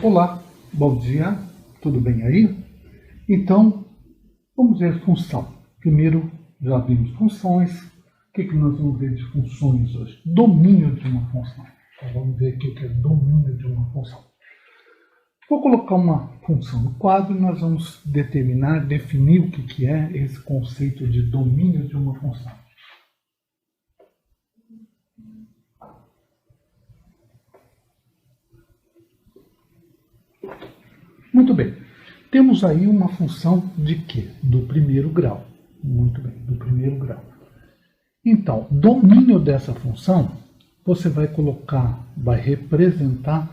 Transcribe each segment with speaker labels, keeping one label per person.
Speaker 1: Olá, bom dia, tudo bem aí? Então, vamos ver função. Primeiro, já vimos funções. O que nós vamos ver de funções hoje? Domínio de uma função. Então, vamos ver o que é domínio de uma função. Vou colocar uma função no quadro e nós vamos definir o que é esse conceito de domínio de uma função. Muito bem. Temos aí uma função de quê? Do primeiro grau. Muito bem, do primeiro grau. Então, domínio dessa função, você vai representar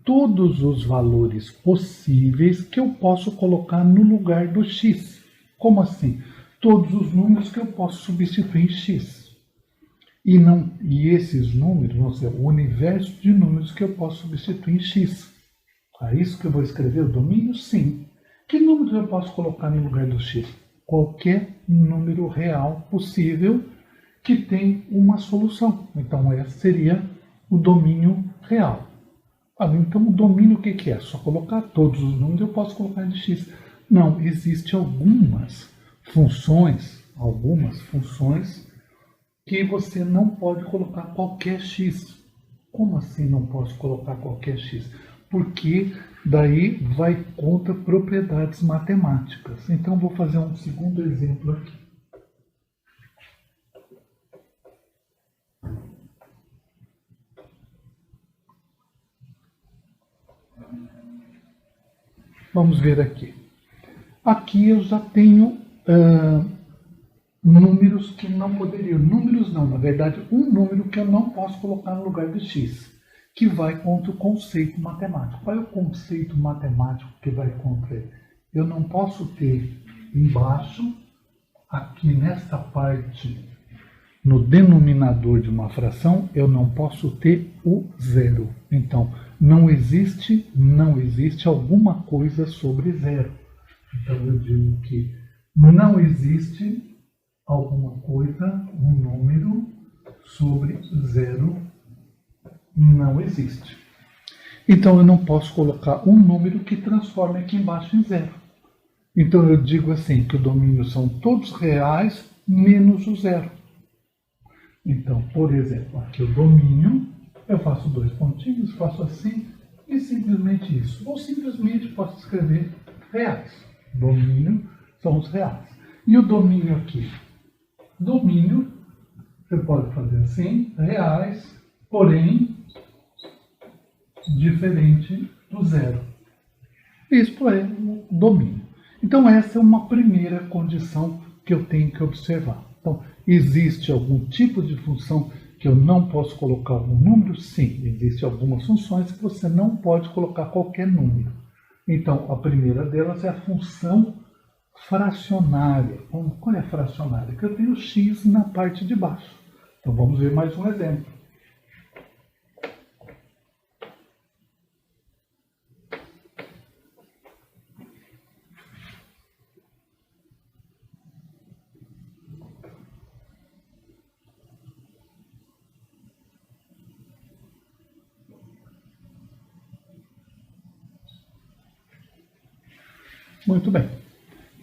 Speaker 1: todos os valores possíveis que eu posso colocar no lugar do x. Como assim? Todos os números que eu posso substituir em x. E esses números vão ser o universo de números que eu posso substituir em x. É isso que eu vou escrever o domínio? Sim. Que números eu posso colocar no lugar do x? Qualquer número real possível que tem uma solução. Então, esse seria o domínio real. Então, o domínio o que é? Só colocar todos os números eu posso colocar de x. Não, existem algumas funções que você não pode colocar qualquer x. Como assim não posso colocar qualquer x? Porque daí vai contra propriedades matemáticas. Então, vou fazer um segundo exemplo aqui. Vamos ver aqui. Aqui eu já tenho números que não poderiam. Números não, na verdade, um número que eu não posso colocar no lugar de x, que vai contra o conceito matemático. Qual é o conceito matemático que vai contra ele? Eu não posso ter embaixo, aqui nesta parte, no denominador de uma fração, eu não posso ter o zero. Então, não existe alguma coisa sobre zero. Então, eu digo que não existe alguma coisa, um número sobre zero. Não existe. Então, eu não posso colocar um número que transforme aqui embaixo em zero. Então, eu digo assim, que o domínio são todos reais menos o zero. Então, por exemplo, aqui o domínio, eu faço dois pontinhos, faço assim, e simplesmente isso. Ou simplesmente posso escrever reais. Domínio são os reais. E o domínio aqui? Domínio, você pode fazer assim, reais, porém, diferente do zero. Isto é o domínio. Então, essa é uma primeira condição que eu tenho que observar. Então, existe algum tipo de função que eu não posso colocar um número? Sim, existem algumas funções que você não pode colocar qualquer número. Então, a primeira delas é a função fracionária. Qual é a fracionária? Que eu tenho x na parte de baixo. Então, vamos ver mais um exemplo. Muito bem.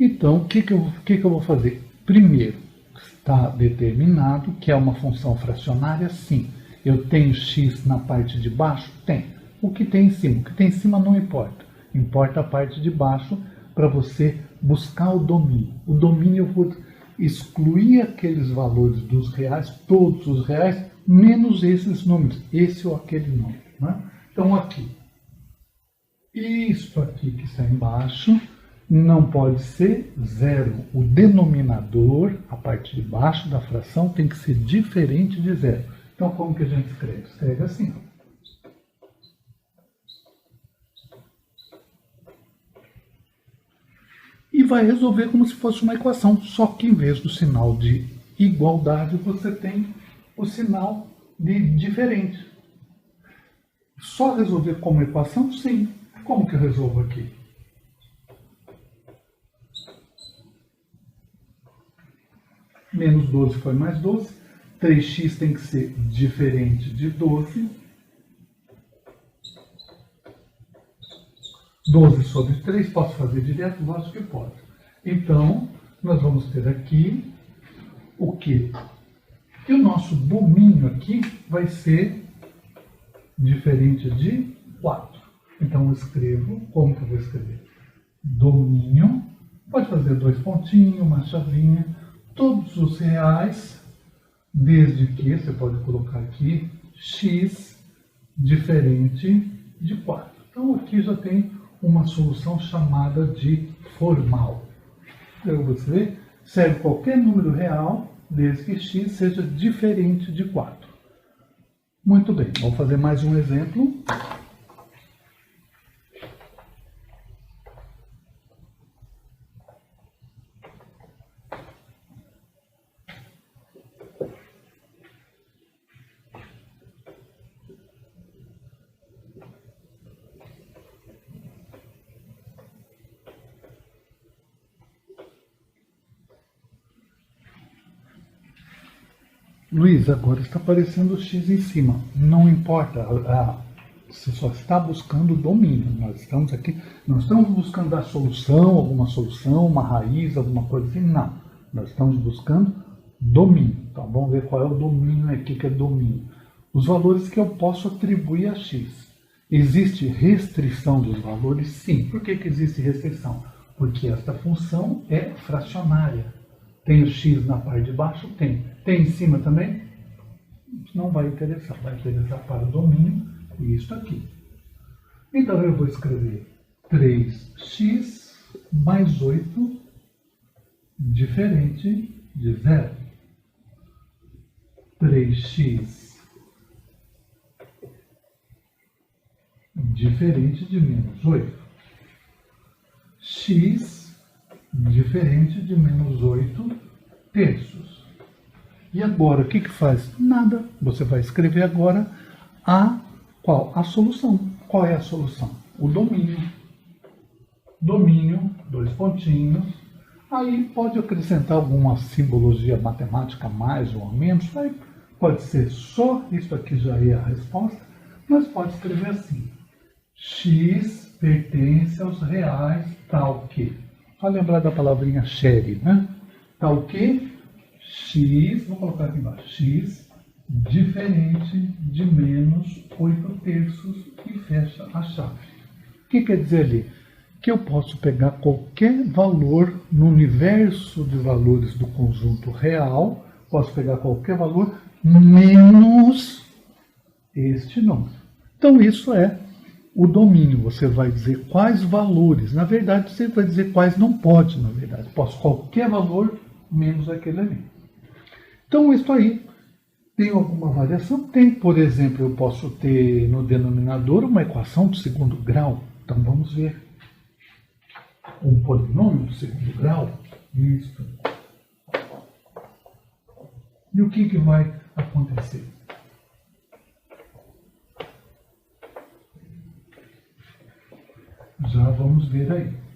Speaker 1: Então, o que eu vou fazer? Primeiro, está determinado que é uma função fracionária? Sim. Eu tenho x na parte de baixo? Tem. O que tem em cima? O que tem em cima não importa. Importa a parte de baixo para você buscar o domínio. O domínio eu vou excluir aqueles valores dos reais, todos os reais, menos esses números, esse ou aquele número. Né? Então, aqui. Isto aqui que está embaixo não pode ser zero. O denominador, a parte de baixo da fração, tem que ser diferente de zero. Então, como que a gente escreve? Escreve assim. E vai resolver como se fosse uma equação, só que em vez do sinal de igualdade, você tem o sinal de diferente. Só resolver como equação? Sim. Como que eu resolvo aqui? Menos 12 foi mais 12. 3x tem que ser diferente de 12. 12 sobre 3, posso fazer direto? Lógico que pode. Então, nós vamos ter aqui o quê? E o nosso domínio aqui vai ser diferente de 4. Então, eu escrevo, como que eu vou escrever? Domínio, pode fazer 2 pontinhos, uma chavinha, todos os reais, desde que, você pode colocar aqui, x diferente de 4. Então, aqui já tem uma solução chamada de formal. Então, você vê, serve qualquer número real, desde que x seja diferente de 4. Muito bem, vamos fazer mais um exemplo. Luiz, agora está aparecendo o x em cima. Não importa, você só está buscando o domínio. Nós estamos aqui, não estamos buscando a solução, alguma solução, uma raiz, alguma coisa assim. Não, nós estamos buscando domínio. Então vamos ver qual é o domínio aqui, que é domínio. Os valores que eu posso atribuir a x. Existe restrição dos valores? Sim. Por que existe restrição? Porque esta função é fracionária. Tem o x na parte de baixo? Tem. Tem em cima também? Não vai interessar. Vai interessar para o domínio isso aqui. Então eu vou escrever 3x mais 8 diferente de 0. 3x diferente de menos 8. X diferente de menos 8 terços. E agora, o que faz? Nada. Você vai escrever agora qual? A solução. Qual é a solução? O domínio. Domínio, 2 pontinhos. Aí pode acrescentar alguma simbologia matemática a mais ou a menos. Aí pode ser só, isso aqui já é a resposta, mas pode escrever assim. X pertence aos reais tal que. Só lembrar da palavrinha share, né? Tal que x, vou colocar aqui embaixo, x diferente de menos 8 terços e fecha a chave. O que quer dizer ali? Que eu posso pegar qualquer valor no universo de valores do conjunto real, posso pegar qualquer valor menos este número. Então isso é o domínio. Você vai dizer quais valores. Na verdade, você vai dizer quais não pode, na verdade. Posso qualquer valor menos aquele ali. Então isso aí tem alguma variação? Tem, por exemplo, eu posso ter no denominador uma equação de segundo grau. Então vamos ver. Um polinômio de segundo grau. Isso. E o que vai acontecer? Já vamos ver aí.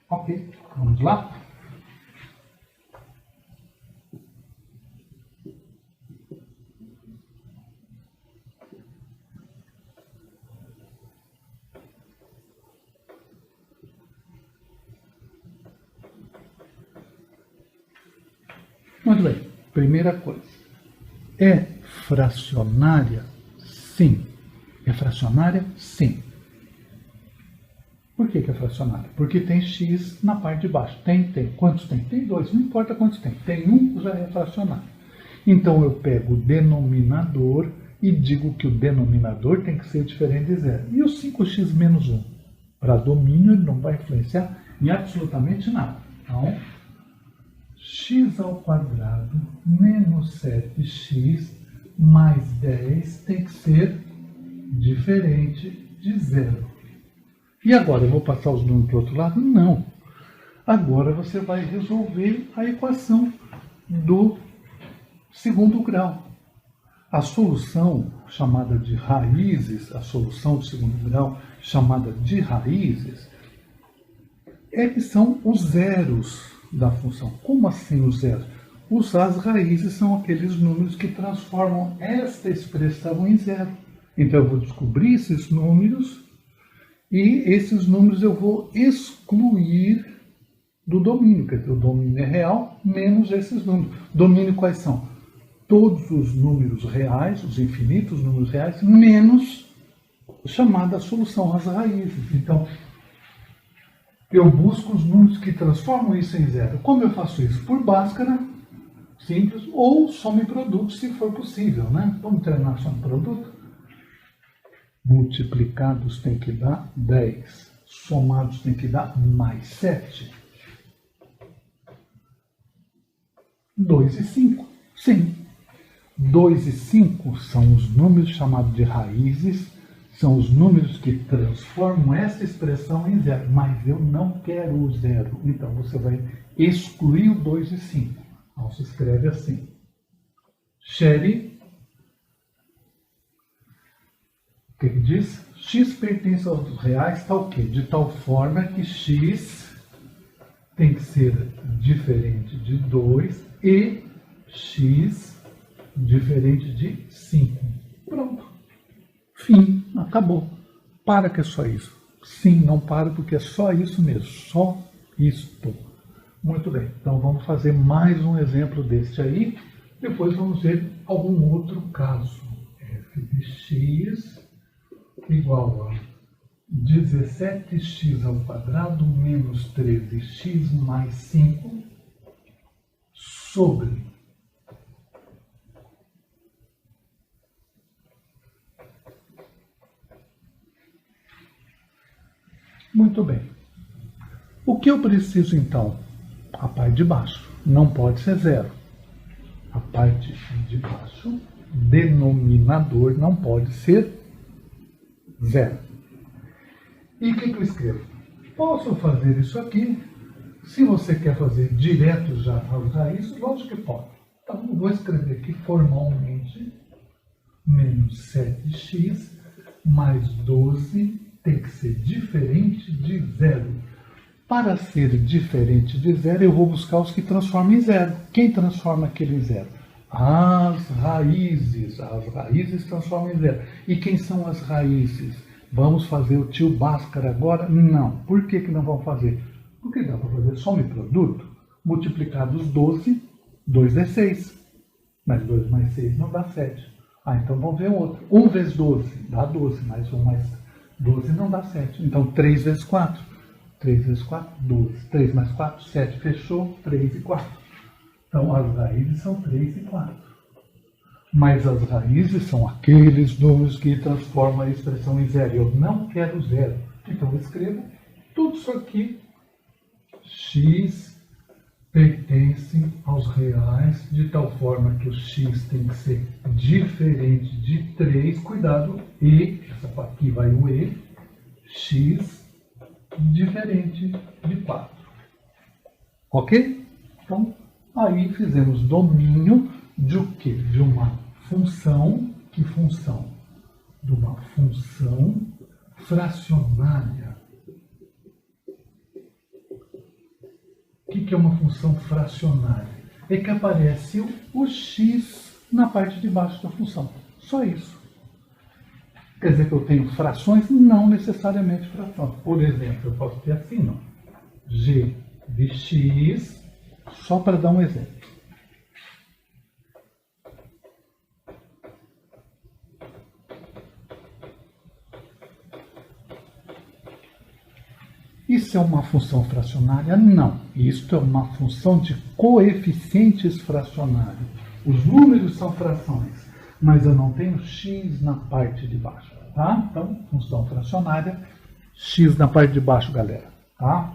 Speaker 1: Ok, vamos lá? Muito bem, primeira coisa. É fracionária? Sim. É fracionária? Sim. Por que é fracionária? Porque tem x na parte de baixo. Tem. Quantos tem? Tem 2, não importa quantos tem. Tem 1, já é fracionário. Então eu pego o denominador e digo que o denominador tem que ser diferente de 0. E o 5x menos 1? Para domínio ele não vai influenciar em absolutamente nada. Então, x ao quadrado menos 7x mais 10 tem que ser diferente de 0. E agora, eu vou passar os números para o outro lado? Não. Agora você vai resolver a equação do segundo grau. A solução chamada de raízes, a solução do segundo grau chamada de raízes, é que são os zeros da função. Como assim os zeros? As raízes são aqueles números que transformam esta expressão em zero. Então eu vou descobrir esses números e esses números eu vou excluir do domínio, quer dizer, o domínio é real menos esses números. Domínio quais são? Todos os números reais, os infinitos números reais, menos chamada solução, as raízes. Então, eu busco os números que transformam isso em zero. Como eu faço isso? Por Bhaskara, simples, ou some produto, se for possível, né? Vamos treinar some produto? Multiplicados tem que dar 10, somados tem que dar mais 7. 2 e 5, sim. 2 e 5 são os números chamados de raízes, são os números que transformam essa expressão em zero, mas eu não quero o zero, então você vai excluir o 2 e 5. Então se escreve assim. Sherry, o que diz? X pertence aos reais tal que, de tal forma que X tem que ser diferente de 2 e X diferente de 5. Pronto. Fim. Acabou. Para que é só isso. Sim, não para porque é só isso mesmo. Só isto. Muito bem. Então vamos fazer mais um exemplo deste aí. Depois vamos ver algum outro caso. F de x igual a 17x ao quadrado menos 13x mais 5 sobre muito bem. O que eu preciso então? A parte de baixo. Não pode ser zero. A parte de baixo, denominador, não pode ser zero. E o que eu escrevo? Posso fazer isso aqui. Se você quer fazer direto já as raízes, lógico que pode. Então, eu vou escrever aqui formalmente menos 7x mais 12 tem que ser diferente de zero. Para ser diferente de zero, eu vou buscar os que transformam em zero. Quem transforma aquele em zero? As raízes. As raízes transformam em zero. E quem são as raízes? Vamos fazer o tio Bhaskara agora? Não. Por que não vamos fazer? Porque dá para fazer some produto. Multiplicados 12, 2 é 6. Mas 2 mais 6 não dá 7. Então vamos ver outro. 1 vezes 12 dá 12, mais 1 mais 12 não dá 7. Então 3 vezes 4. 3 vezes 4, 12. 3 mais 4, 7. Fechou, 3 e 4. Então as raízes são 3 e 4. Mas as raízes são aqueles números que transformam a expressão em zero. Eu não quero zero. Então eu escrevo tudo isso aqui. X pertence aos reais de tal forma que o x tem que ser diferente de 3. Cuidado, e, essa aqui vai o e, x diferente de 4. Ok? Então, aí fizemos domínio de o quê? De uma função. Que função? De uma função fracionária. O que é uma função fracionária? É que aparece o x na parte de baixo da função. Só isso. Quer dizer que eu tenho frações? Não necessariamente frações. Por exemplo, eu posso ter assim, não? G de x, só para dar um exemplo. Isso é uma função fracionária? Não. Isso é uma função de coeficientes fracionários. Os números são frações, mas eu não tenho x na parte de baixo, tá? Então, função fracionária, x na parte de baixo, galera, tá?